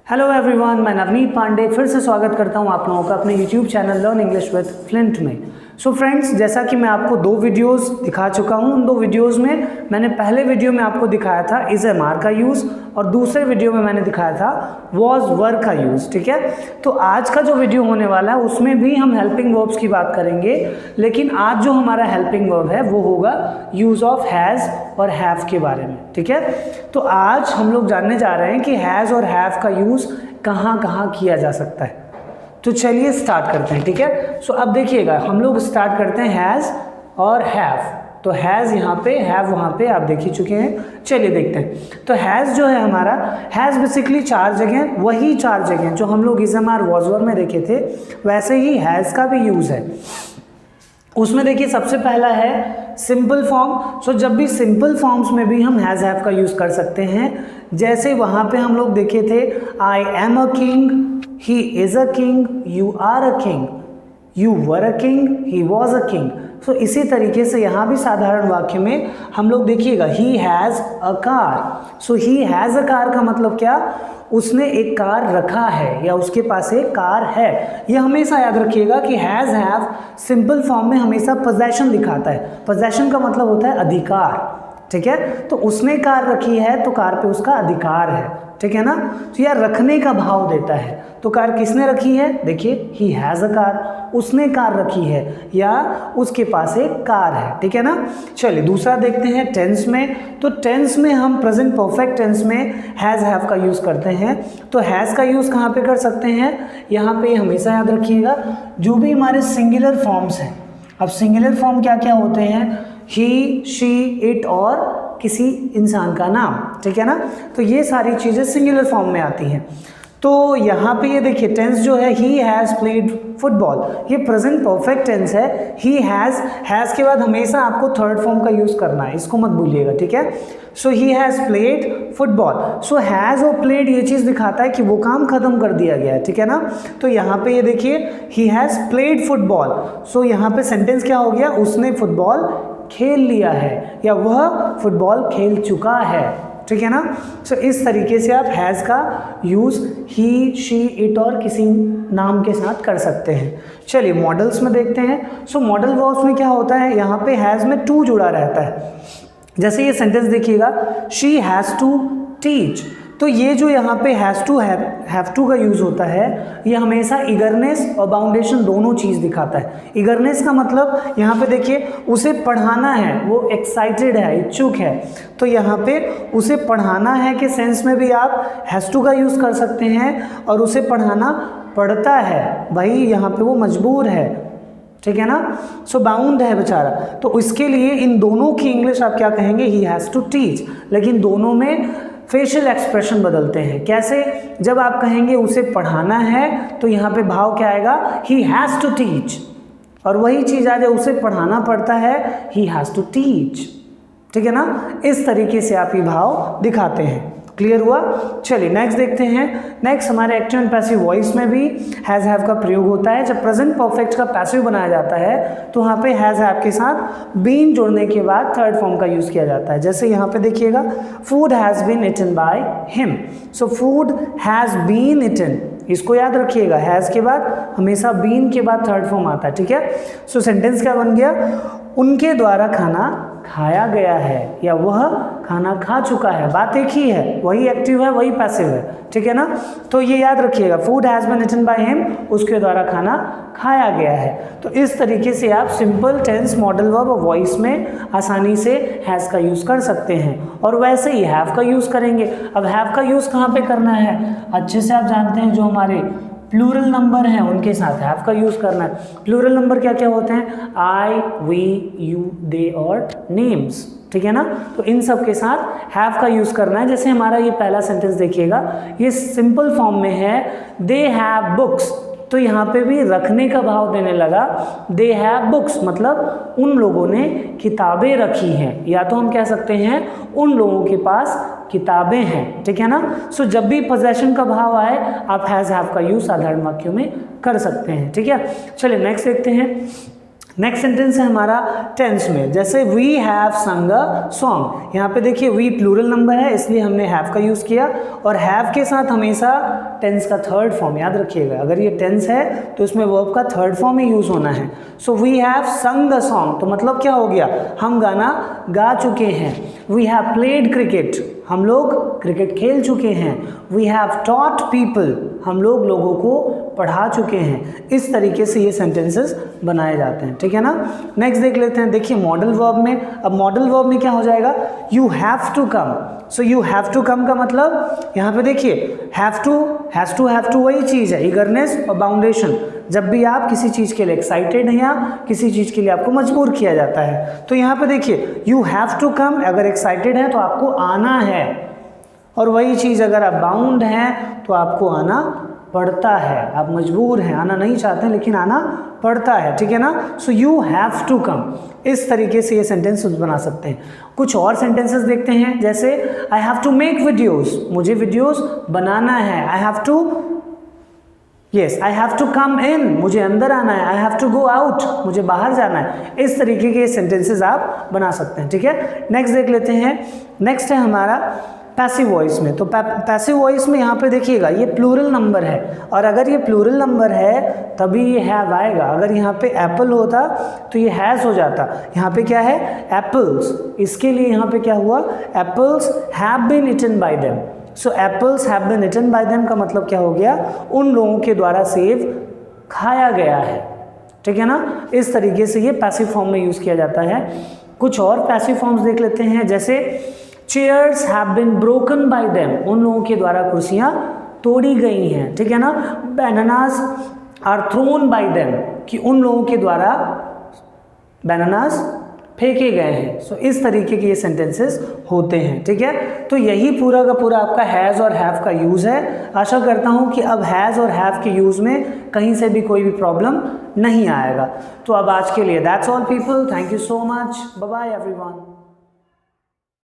Hello everyone, मैं नवनीत पांडे फिर से स्वागत करता हूं आप लोगों का अपने YouTube channel learn English with Flint में। सो फ्रेंड्स, जैसा कि मैं आपको दो वीडियोस दिखा चुका हूं। उन दो वीडियोस में मैंने पहले वीडियो में आपको दिखाया था इज एम आर का यूज़ और दूसरे वीडियो में मैंने दिखाया था वॉज वर का यूज़। ठीक है, तो आज का जो वीडियो होने वाला है उसमें भी हम हेल्पिंग वर्ब्स की बात करेंगे, लेकिन आज जो हमारा हेल्पिंग वर्ब है वो होगा यूज़ ऑफ हैज़ और हैव के बारे में। ठीक है, तो आज हम लोग जानने जा रहे हैं कि हैज़ और हैव का यूज़ कहाँ कहाँ किया जा सकता है। तो चलिए स्टार्ट करते हैं। ठीक है, सो अब देखिएगा, हम लोग स्टार्ट करते हैं हैज़ और हैव। तो हैज़ यहाँ पे, हैव वहाँ पे, आप देख ही चुके हैं। चलिए देखते हैं। तो हैज़ जो है हमारा, हैज़ बेसिकली चार जगह, वही चार जगह जो हम लोग is am are was were में देखे थे, वैसे ही हैज़ का भी यूज़ है। उसमें देखिए सबसे पहला है सिंपल फॉर्म। सो जब भी सिंपल फॉर्म्स में भी हम हैज़ हैव का यूज़ कर सकते हैं। जैसे वहाँ पे हम लोग देखे थे I am a king, he is a king, you are a king, you were a king, he was a king. So इसी तरीके से यहाँ भी साधारण वाक्य में हम लोग देखिएगा he has a car. So he has a car का मतलब क्या, उसने एक कार रखा है या उसके पास एक कार है। यह हमेशा याद रखिएगा कि हैज़ हैव सिंपल फॉर्म में हमेशा पोजेशन दिखाता है। पोजेशन का मतलब होता है अधिकार। ठीक है, तो उसने कार रखी है तो कार पे उसका अधिकार है। ठीक है ना, तो यह रखने का भाव देता है। तो कार किसने रखी है, देखिए ही हैज़ अ कार, उसने कार रखी है या उसके पास एक कार है। ठीक है ना, चलिए दूसरा देखते हैं टेंस में। तो टेंस में हम प्रेजेंट परफेक्ट टेंस में हैज़ हैव का यूज़ करते हैं। तो हैज़ का यूज़ कहाँ पे कर सकते हैं, यहाँ पे हमेशा याद रखिएगा जो भी हमारे सिंगुलर फॉर्म्स हैं। अब सिंगुलर फॉर्म क्या क्या होते हैं, ही, शी, इट और किसी इंसान का नाम। ठीक है ना, तो ये सारी चीज़ें सिंगुलर फॉर्म में आती हैं। तो यहाँ पे ये देखिए टेंस जो है ही हैज़ प्लेड फुटबॉल, ये प्रेजेंट परफेक्ट टेंस है। ही हैज़ के बाद हमेशा आपको थर्ड फॉर्म का यूज़ करना है, इसको मत भूलिएगा। ठीक है, so he has played football. So has और प्लेड ये चीज़ दिखाता है कि वो काम खत्म कर दिया गया है। ठीक है ना, तो यहाँ पे ये देखिए ही हैज़ प्लेड फुटबॉल। सो यहाँ पे सेंटेंस क्या हो गया, उसने फुटबॉल खेल लिया है या वह फुटबॉल खेल चुका है। ठीक है ना, सो इस तरीके से आप हैज़ का यूज़ ही, शी, इट और किसी नाम के साथ कर सकते हैं। चलिए मॉडल्स में देखते हैं। सो मॉडल वर्ब्स में क्या होता है, यहाँ पे हैज़ में टू जुड़ा रहता है। जैसे ये सेंटेंस देखिएगा, शी हैज़ टू टीच। तो ये जो यहाँ पे हैज़ टू हैव टू का यूज़ होता है, ये हमेशा ईगरनेस और बाउंडेशन दोनों चीज़ दिखाता है। ईगरनेस का मतलब यहाँ पे देखिए उसे पढ़ाना है, वो एक्साइटेड है, इच्छुक है। तो यहाँ पे उसे पढ़ाना है के सेंस में भी आप हैज़ टू का यूज़ कर सकते हैं, और उसे पढ़ाना पड़ता है, भाई यहाँ पे वो मजबूर है। ठीक है ना, सो बाउंड है बेचारा। तो इसके लिए इन दोनों की इंग्लिश आप क्या कहेंगे, ही हैज़ टू टीच। लेकिन दोनों में फेशियल एक्सप्रेशन बदलते हैं। कैसे, जब आप कहेंगे उसे पढ़ाना है तो यहाँ पे भाव क्या आएगा, ही हैज़ टू टीच, और वही चीज़ आ जाए उसे पढ़ाना पड़ता है, ही हैज़ टू टीच। ठीक है ना, इस तरीके से आप ये भाव दिखाते हैं। क्लियर हुआ। चलिए नेक्स्ट देखते हैं। नेक्स्ट हमारे एक्टिव एंड पैसिव वॉइस में भी हैज़ हैव का प्रयोग होता है। जब प्रेजेंट परफेक्ट का पैसिव बनाया जाता है तो वहाँ पे हैज़ हैव के साथ बीन जोड़ने के बाद थर्ड फॉर्म का यूज़ किया जाता है। जैसे यहाँ पे देखिएगा, food has been eaten by him. So food has been eaten, इसको याद रखिएगा, हैज़ के बाद हमेशा बीन के बाद थर्ड फॉर्म आता है। ठीक है, सो सेंटेंस क्या बन गया, उनके द्वारा खाना खाया गया है या वह खाना खा चुका है। बात एक ही है, वही एक्टिव है वही पैसिव है। ठीक है ना, तो ये याद रखिएगा, food has been eaten by him, उसके द्वारा खाना खाया गया है। तो इस तरीके से आप सिंपल टेंस, मॉडल वर्ब और वॉइस में आसानी से हैज़ का यूज़ कर सकते हैं। और वैसे ही हैव का यूज़ करेंगे। अब हैव का यूज़ कहाँ पे करना है, अच्छे से आप जानते हैं, जो हमारे प्लूरल नंबर हैं उनके साथ हैव का यूज़ करना है। प्लूरल नंबर क्या क्या होते हैं, आई, वी, यू, दे और नेम्स। ठीक है ना, तो इन सब के साथ हैव का यूज़ करना है। जैसे हमारा ये पहला सेंटेंस देखिएगा, ये सिंपल फॉर्म में है, दे हैव बुक्स। तो यहाँ पे भी रखने का भाव देने लगा, दे हैव बुक्स, मतलब उन लोगों ने किताबें रखी हैं, या तो हम कह सकते हैं उन लोगों के पास किताबें हैं। ठीक है ना, सो जब भी पोजेशन का भाव आए आप हैज़ हैव का यूज़ साधारण वाक्यों में कर सकते हैं। ठीक है, चलिए नेक्स्ट देखते हैं। नेक्स्ट सेंटेंस है हमारा टेंस में, जैसे वी हैव संग अ सॉन्ग। यहाँ पे देखिए वी प्लूरल नंबर है इसलिए हमने हैव का यूज़ किया, और हैव के साथ हमेशा टेंस का थर्ड फॉर्म याद रखिएगा, अगर ये टेंस है तो इसमें वर्ब का थर्ड फॉर्म ही यूज़ होना है। So we have sung the song, तो मतलब क्या हो गया, हम गाना गा चुके हैं। वी हैव प्लेड क्रिकेट, हम लोग क्रिकेट खेल चुके हैं। वी हैव टॉट पीपल, हम लोग लोगों को पढ़ा चुके हैं। इस तरीके से ये सेंटेंसेस बनाए जाते हैं, ठीक है ना। नेक्स्ट देख लेते हैं, देखिए मॉडल वर्ब में, अब मॉडल वर्ब में क्या हो जाएगा, you have to come. So you have to come का मतलब यहाँ पे देखिए हैव टू वही चीज़ है, ईगरनेस और बाउंडेशन। जब भी आप किसी चीज़ के लिए एक्साइटेड हैं या किसी चीज़ के लिए आपको मजबूर किया जाता है, तो यहाँ पे देखिए यू हैव टू कम, अगर एक्साइटेड है तो आपको आना है, और वही चीज़ अगर आप बाउंड हैं तो आपको आना पड़ता है। आप मजबूर हैं, आना नहीं चाहते हैं लेकिन आना पड़ता है, ठीक है ना। So you have to come, इस तरीके से ये सेंटेंस बना सकते हैं। कुछ और सेंटेंसेस देखते हैं, जैसे I have to make videos, मुझे वीडियोज़ बनाना है। आई हैव टू कम इन, मुझे अंदर आना है। I have to go out, मुझे बाहर जाना है। इस तरीके के सेंटेंसेस आप बना सकते हैं, ठीक है। नेक्स्ट देख लेते हैं, नेक्स्ट है हमारा पैसिव वॉइस में। तो पैसिव वॉइस में यहाँ पे देखिएगा ये प्लूरल नंबर है, और अगर ये प्लूरल नंबर है तभी ये हैव आएगा। अगर यहाँ पे एप्पल होता तो ये हैज़ हो जाता। यहाँ पे क्या है, एप्पल्स, इसके लिए यहाँ पे क्या हुआ, apples have been eaten by them. So apples have been eaten by them का मतलब क्या हो गया, उन लोगों के द्वारा सेब खाया गया है, ठीक है ना। इस तरीके से ये पैसिव फॉर्म में यूज़ किया जाता है। कुछ और पैसिव फॉर्म्स देख लेते हैं, जैसे chairs have been broken by them, उन लोगों के द्वारा कुर्सियाँ तोड़ी गई हैं, ठीक है ना। Bananas are thrown by them, कि उन लोगों के द्वारा बनानास फेंके गए हैं। सो इस तरीके के ये सेंटेंसेस होते हैं, ठीक है। तो यही पूरा का पूरा आपका हैज़ और हैव का यूज़ है। आशा करता हूँ कि अब हैज़ और हैव के यूज़ में कहीं से भी कोई भी प्रॉब्लम नहीं आएगा। तो अब आज के लिए that's all people, thank you so much, bye bye everyone.